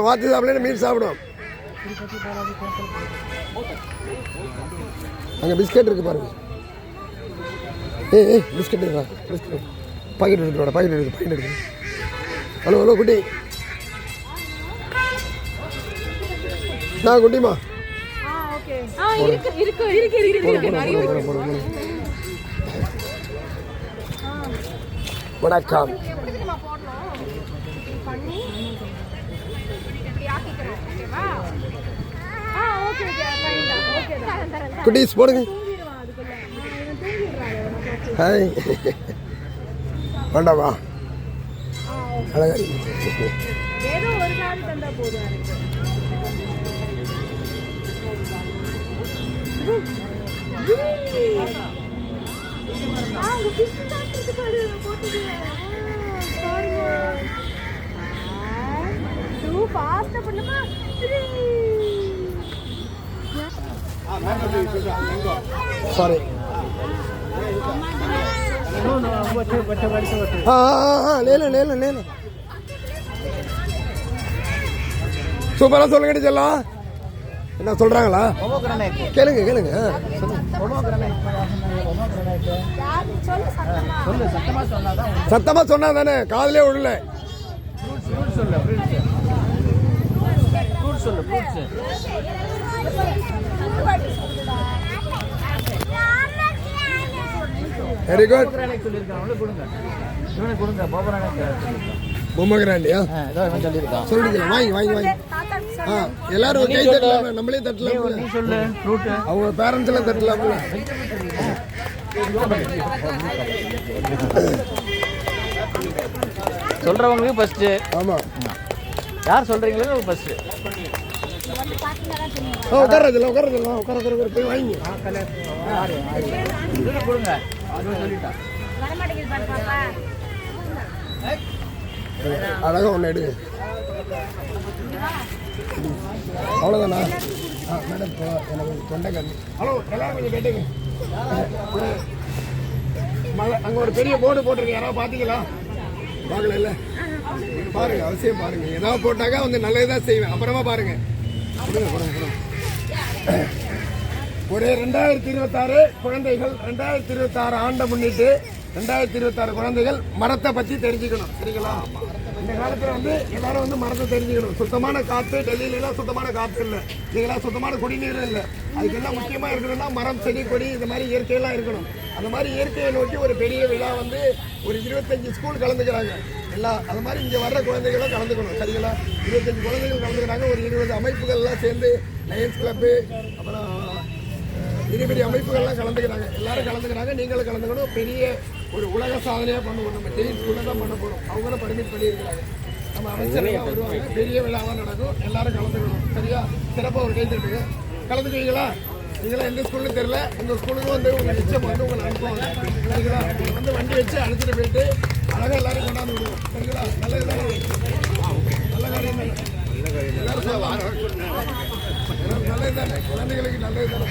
வாத்து சாப்பிடல மீன் சாப்பிடும். அங்கே பிஸ்கட் இருக்கு பாருங்க. ஏய் பிஸ்கட் இருக்கா? பிஸ்கட் பாக்கெட் எடுத்து பாக்கெட் எடுத்து. ஹலோ ஹலோ குட்டி, நான் குட்டிமா. வணக்கம். குட்டீஸ் போடுங்க. ஹாய் வேண்டாமா? அழகா ஏதோ ஒரு நாள் தந்தா போதும். சாரி. ले சூப்பரா சொல்லுங்க செல்லம். என்ன சொல்றாங்களா கேளுங்க கேளுங்க. சத்தமா சொன்னா தானே காதலே விடல. Very good. பொம்மகிராண்டியா சொல்லிக்கலாம். வாங்கி வாங்கி வாங்கி எல்லாரும் கை தட்டலாம், நம்மளே தட்டலாம். அவங்க பேரண்ட்ஸ் எல்லாம் தட்டலாம். சொல்றவங்களுக்கு ஃபர்ஸ்ட். ஆமா, யார் சொல்றீங்களோ ஃபர்ஸ்ட். உட்காரதில்ல உட்கார போய் வாங்கி கொடுங்க. அழகா ஒன்று எடுங்க. அவ்வளோதானா? மேடம் எனக்கு தொண்டைக்கண்ணு. ஹலோ எல்லாரும் கொஞ்சம் கேட்டுங்க. அங்கே ஒரு பெரிய போர்டு போட்டிருக்கு, யாராவது பார்த்தீங்களா? பார்க்கல இல்லை பாருங்க, அவசியம் பாருங்க. ஏதாவது போட்டாக்கா வந்து நல்லதுதான் செய்வேன். அப்புறமா பாருங்க. ஒரு 2026 குழந்தைகள் 2026 ஆண்டை முன்னிட்டு 2026 குழந்தைகள் மரத்தை பற்றி தெரிஞ்சுக்கணும். சரிங்களா? இந்த காலத்தில் வந்து எல்லாரும் வந்து மரத்தை தெரிஞ்சுக்கணும். சுத்தமான காற்று டெல்லியிலாம் சுத்தமான காற்று இல்லை, நீங்களாம் சுத்தமான குடிநீரும் இல்லை. அதுக்கெல்லாம் முக்கியமாக இருக்கணும்னா மரம் செடி கொடி இந்த மாதிரி இயற்கையெல்லாம் இருக்கணும். அந்த மாதிரி இயற்கையை நோக்கி ஒரு பெரிய விழா வந்து ஒரு 25 ஸ்கூல் கலந்துக்கிறாங்க. எல்லாம் அது மாதிரி இங்கே வர்ற குழந்தைகளும் கலந்துக்கணும். சரிங்களா? 25 குழந்தைகள் கலந்துக்கிறாங்க. ஒரு 20 அமைப்புகள்லாம் சேர்ந்து லயன்ஸ் கிளப்பு, அப்புறம் பெரிய அமைப்புகள்லாம் கலந்துக்கிறாங்க. எல்லாரும் கலந்துக்கிறாங்க, நீங்களும் கலந்துக்கணும். பெரிய ஒரு உலக சாதனையாக பண்ணுவோம். நம்ம டெய்லி ஸ்கூலில் தான் பண்ண போகிறோம். அவங்களும் பர்மிட் பண்ணியிருக்கிறாங்க. நம்ம அமைச்சர்கள் வருவாங்க, பெரிய விழாவாக நடக்கும். எல்லாரும் கலந்துக்கணும். சரியா? சிறப்பாக ஒரு கைத்தட்டுங்க. கலந்துக்குவீங்களா? நீங்களாம் எந்த ஸ்கூல்னு தெரியல, உங்கள் ஸ்கூலுக்கு வந்து உங்கள் நிச்சயம் வந்து உங்களை அனுப்புவாங்க. சரிங்களா? வந்து வண்டி வச்சு அழைச்சிட்டு போயிட்டு அழகாக எல்லாரும் கொண்டாந்து விடுவோம். சரிங்களா? நல்லது தானே? நல்ல காரியம் தானே? எல்லாரும் நல்லது தானே? குழந்தைகளுக்கு நல்லது தானே?